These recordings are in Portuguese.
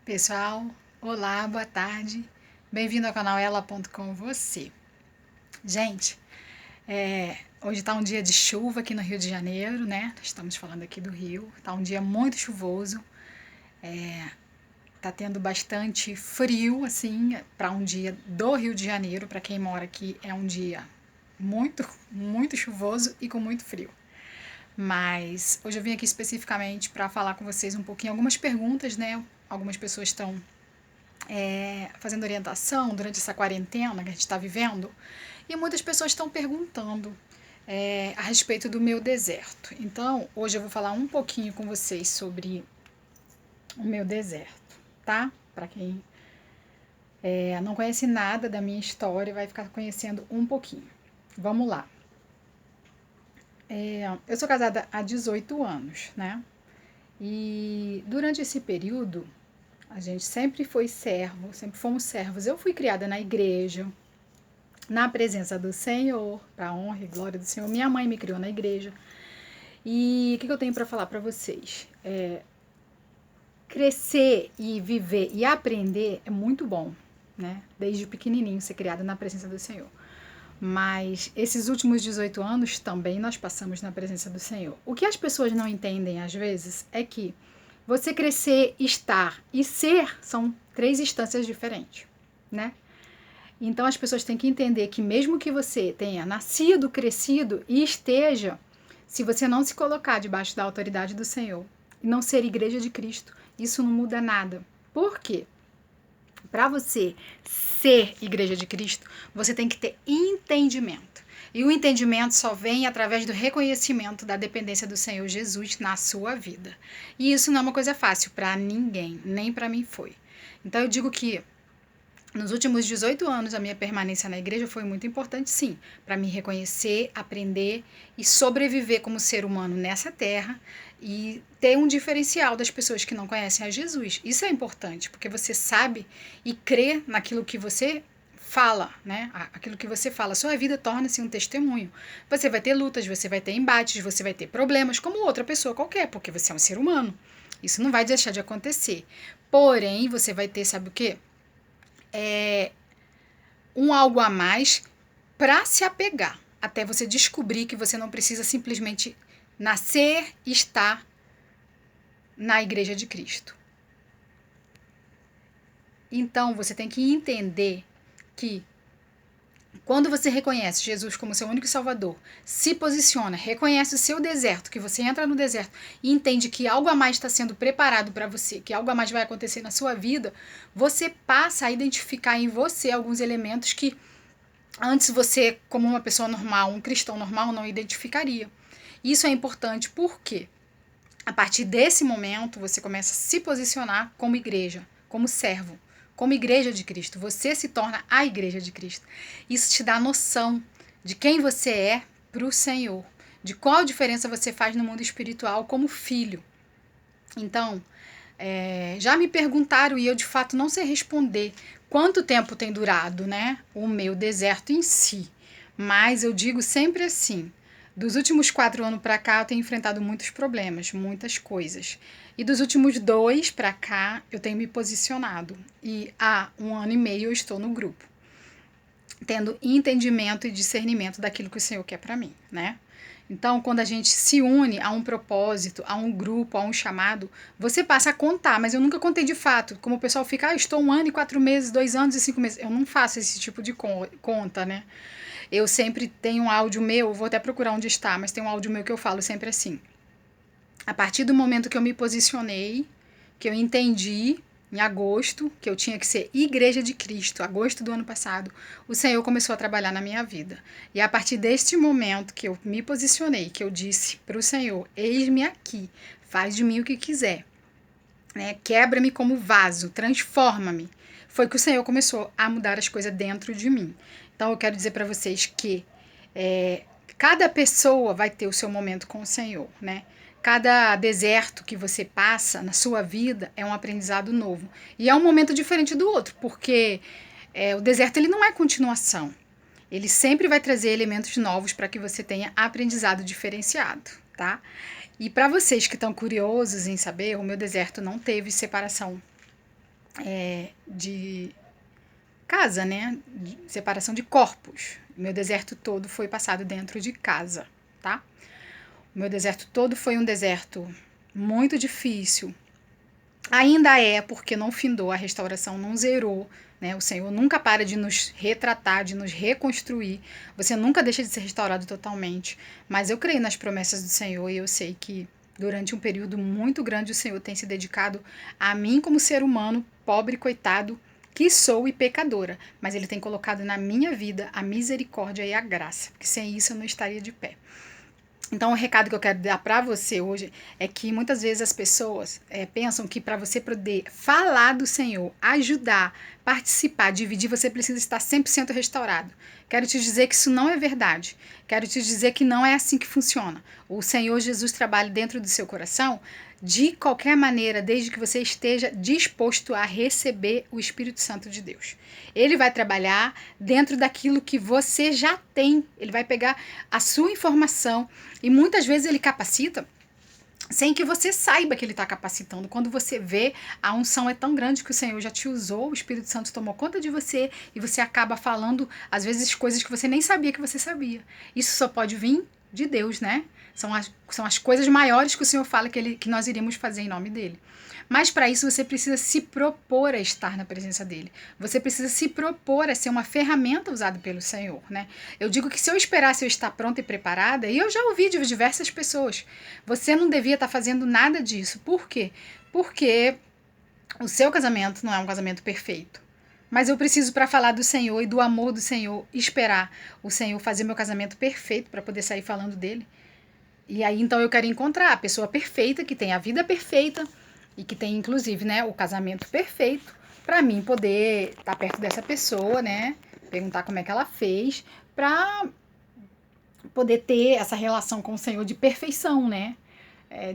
Pessoal, olá, boa tarde, bem-vindo ao canal ela.com você. Gente, hoje tá um dia de chuva aqui no Rio de Janeiro, né? Estamos falando aqui do Rio, tá um dia muito chuvoso, tá tendo bastante frio, assim, para um dia do Rio de Janeiro, para quem mora aqui é um dia muito chuvoso e com muito frio. Mas hoje eu vim aqui especificamente para falar com vocês um pouquinho, algumas perguntas, né? Algumas pessoas estão fazendo orientação durante essa quarentena que a gente está vivendo, e muitas pessoas estão perguntando a respeito do meu deserto. Então, hoje eu vou falar um pouquinho com vocês sobre o meu deserto, tá? Para quem não conhece nada da minha história, vai ficar conhecendo um pouquinho. Vamos lá. Eu sou casada há 18 anos, né? E durante esse período, a gente sempre foi servo, sempre fomos servos. Eu fui criada na igreja, na presença do Senhor, para a honra e glória do Senhor. Minha mãe me criou na igreja. E o que eu tenho para falar para vocês? Crescer e viver e aprender é muito bom, né? Desde pequenininho ser criada na presença do Senhor. Mas esses últimos 18 anos também nós passamos na presença do Senhor. O que as pessoas não entendem às vezes é que você crescer, estar e ser são 3 instâncias diferentes, né? Então as pessoas têm que entender que mesmo que você tenha nascido, crescido e esteja, se você não se colocar debaixo da autoridade do Senhor e não ser igreja de Cristo, isso não muda nada. Por quê? Para você ser igreja de Cristo, você tem que ter entendimento. E o entendimento só vem através do reconhecimento da dependência do Senhor Jesus na sua vida. E isso não é uma coisa fácil para ninguém, nem para mim foi. Então eu digo que nos últimos 18 anos, a minha permanência na igreja foi muito importante, sim, para me reconhecer, aprender e sobreviver como ser humano nessa terra e ter um diferencial das pessoas que não conhecem a Jesus. Isso é importante, porque você sabe e crê naquilo que você fala, né? Aquilo que você fala, sua vida torna-se um testemunho. Você vai ter lutas, você vai ter embates, você vai ter problemas como outra pessoa qualquer, porque você é um ser humano. Isso não vai deixar de acontecer. Porém, você vai ter, sabe o quê? Um algo a mais para se apegar, até você descobrir que você não precisa simplesmente nascer e estar na igreja de Cristo. Então você tem que entender que quando você reconhece Jesus como seu único Salvador, se posiciona, reconhece o seu deserto, que você entra no deserto e entende que algo a mais está sendo preparado para você, que algo a mais vai acontecer na sua vida, você passa a identificar em você alguns elementos que antes você, como uma pessoa normal, um cristão normal, não identificaria. Isso é importante porque a partir desse momento você começa a se posicionar como igreja, como servo, como igreja de Cristo. Você se torna a igreja de Cristo. Isso te dá noção de quem você é para o Senhor, de qual diferença você faz no mundo espiritual como filho. Então, já me perguntaram e eu de fato não sei responder quanto tempo tem durado, né, o meu deserto em si. Mas eu digo sempre assim, dos últimos 4 anos para cá eu tenho enfrentado muitos problemas, muitas coisas. E dos últimos 2 para cá eu tenho me posicionado. E há 1 ano e meio eu estou no grupo, tendo entendimento e discernimento daquilo que o Senhor quer para mim, né? Então, quando a gente se une a um propósito, a um grupo, a um chamado, você passa a contar, mas eu nunca contei de fato. Como o pessoal fica, estou 1 ano e 4 meses, 2 anos e 5 meses. Eu não faço esse tipo de conta, né? Eu sempre tenho um áudio meu, vou até procurar onde está, mas tem um áudio meu que eu falo sempre assim. A partir do momento que eu me posicionei, que eu entendi em agosto, que eu tinha que ser igreja de Cristo, agosto do ano passado, o Senhor começou a trabalhar na minha vida. E a partir deste momento que eu me posicionei, que eu disse para o Senhor, eis-me aqui, faz de mim o que quiser, né? Quebra-me como vaso, transforma-me. Foi que o Senhor começou a mudar as coisas dentro de mim. Então eu quero dizer para vocês que cada pessoa vai ter o seu momento com o Senhor, né? Cada deserto que você passa na sua vida é um aprendizado novo. E é um momento diferente do outro, porque o deserto ele não é continuação. Ele sempre vai trazer elementos novos para que você tenha aprendizado diferenciado, tá? E para vocês que estão curiosos em saber, o meu deserto não teve separação de casa, né? De separação de corpos. O meu deserto todo foi passado dentro de casa, tá? O meu deserto todo foi um deserto muito difícil. Ainda é, porque não findou, a restauração não zerou, né? O Senhor nunca para de nos retratar, de nos reconstruir. Você nunca deixa de ser restaurado totalmente. Mas eu creio nas promessas do Senhor e eu sei que durante um período muito grande o Senhor tem se dedicado a mim como ser humano, pobre, coitado, que sou e pecadora. Mas Ele tem colocado na minha vida a misericórdia e a graça, porque sem isso eu não estaria de pé. Então, o recado que eu quero dar para você hoje é que muitas vezes as pessoas pensam que para você poder falar do Senhor, ajudar, participar, dividir, você precisa estar 100% restaurado. Quero te dizer que isso não é verdade. Quero te dizer que não é assim que funciona. O Senhor Jesus trabalha dentro do seu coração de qualquer maneira, desde que você esteja disposto a receber o Espírito Santo de Deus. Ele vai trabalhar dentro daquilo que você já tem. Ele vai pegar a sua informação e muitas vezes ele capacita sem que você saiba que ele está capacitando. Quando você vê, a unção é tão grande que o Senhor já te usou, o Espírito Santo tomou conta de você e você acaba falando, às vezes, coisas que você nem sabia que você sabia. Isso só pode vir de Deus, né? São as coisas maiores que o Senhor fala que nós iríamos fazer em nome dele. Mas para isso você precisa se propor a estar na presença dele. Você precisa se propor a ser uma ferramenta usada pelo Senhor, né? Eu digo que se eu esperasse eu estar pronta e preparada, e eu já ouvi de diversas pessoas, você não devia estar fazendo nada disso. Por quê? Porque o seu casamento não é um casamento perfeito. Mas eu preciso, para falar do Senhor e do amor do Senhor, esperar o Senhor fazer meu casamento perfeito para poder sair falando dele. E aí, então, eu quero encontrar a pessoa perfeita, que tem a vida perfeita e que tem, inclusive, né, o casamento perfeito, para mim poder estar perto dessa pessoa, né, perguntar como é que ela fez, para poder ter essa relação com o Senhor de perfeição, né,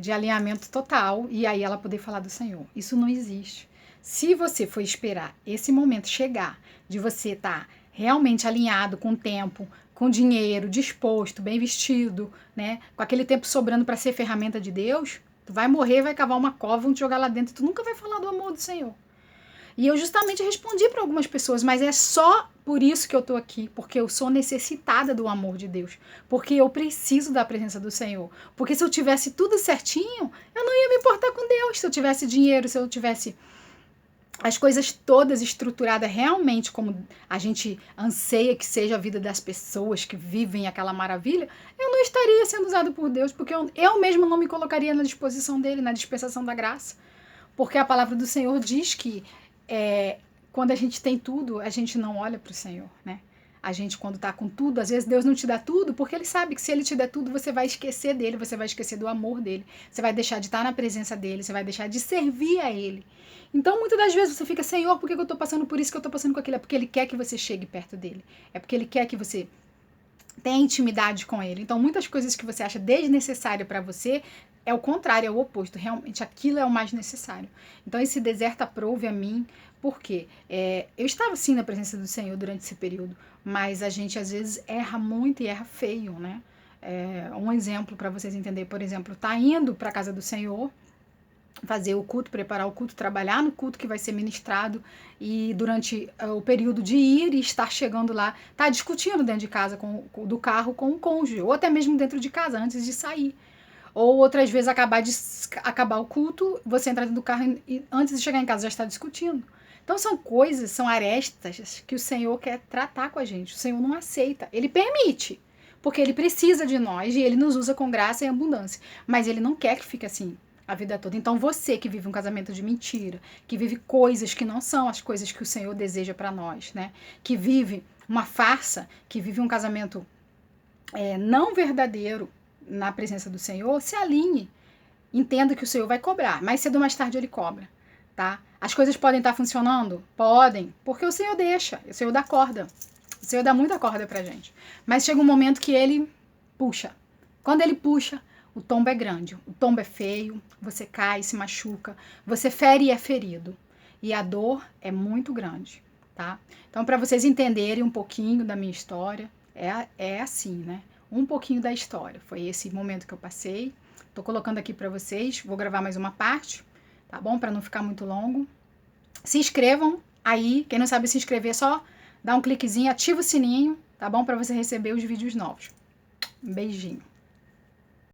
de alinhamento total, e aí ela poder falar do Senhor. Isso não existe. Se você for esperar esse momento chegar, de você estar realmente alinhado com o tempo, com dinheiro, disposto, bem vestido, né? Com aquele tempo sobrando para ser ferramenta de Deus, tu vai morrer, vai cavar uma cova, vão te jogar lá dentro e tu nunca vai falar do amor do Senhor. E eu justamente respondi para algumas pessoas, mas é só por isso que eu tô aqui, porque eu sou necessitada do amor de Deus, porque eu preciso da presença do Senhor. Porque se eu tivesse tudo certinho, eu não ia me importar com Deus. Se eu tivesse dinheiro, se eu tivesse as coisas todas estruturadas realmente como a gente anseia que seja a vida das pessoas que vivem aquela maravilha, eu não estaria sendo usado por Deus, porque eu mesmo não me colocaria na disposição dele, na dispensação da graça. Porque a palavra do Senhor diz que quando a gente tem tudo, a gente não olha para o Senhor, né? A gente, quando tá com tudo, às vezes Deus não te dá tudo, porque Ele sabe que se Ele te der tudo, você vai esquecer dele, você vai esquecer do amor dele, você vai deixar de estar na presença dele, você vai deixar de servir a Ele. Então, muitas das vezes você fica, Senhor, por que eu tô passando por isso, que eu tô passando com aquilo? É porque Ele quer que você chegue perto dele. É porque Ele quer que você tenha intimidade com Ele. Então, muitas coisas que você acha desnecessária para você, é o contrário, é o oposto. Realmente, aquilo é o mais necessário. Então, esse deserto aprove a mim, porque eu estava sim na presença do Senhor durante esse período, mas a gente às vezes erra muito e erra feio, né? Um exemplo para vocês entenderem, por exemplo, tá indo para a casa do Senhor, fazer o culto, preparar o culto, trabalhar no culto que vai ser ministrado e durante o período de ir e estar chegando lá, tá discutindo dentro de casa, do carro com o cônjuge, ou até mesmo dentro de casa, antes de sair. Ou outras vezes acabar o culto, você entrar dentro do carro e antes de chegar em casa já está discutindo. Então são coisas, são arestas que o Senhor quer tratar com a gente. O Senhor não aceita, Ele permite, porque Ele precisa de nós e Ele nos usa com graça e abundância. Mas Ele não quer que fique assim a vida toda. Então você que vive um casamento de mentira, que vive coisas que não são as coisas que o Senhor deseja para nós, né? Que vive uma farsa, que vive um casamento não verdadeiro na presença do Senhor, se alinhe. Entenda que o Senhor vai cobrar. Mais cedo ou mais tarde Ele cobra, tá? As coisas podem estar funcionando? Podem, porque o Senhor deixa, o Senhor dá corda. O Senhor dá muita corda pra gente. Mas chega um momento que Ele puxa. Quando Ele puxa, o tombo é grande, o tombo é feio, você cai, se machuca, você fere e é ferido. E a dor é muito grande, tá? Então, para vocês entenderem um pouquinho da minha história, é assim, né? Um pouquinho da história. Foi esse momento que eu passei. Tô colocando aqui para vocês, vou gravar mais uma parte, tá bom? Para não ficar muito longo. Se inscrevam aí. Quem não sabe se inscrever, só dá um cliquezinho, ativa o sininho, tá bom? Para você receber os vídeos novos. Um beijinho.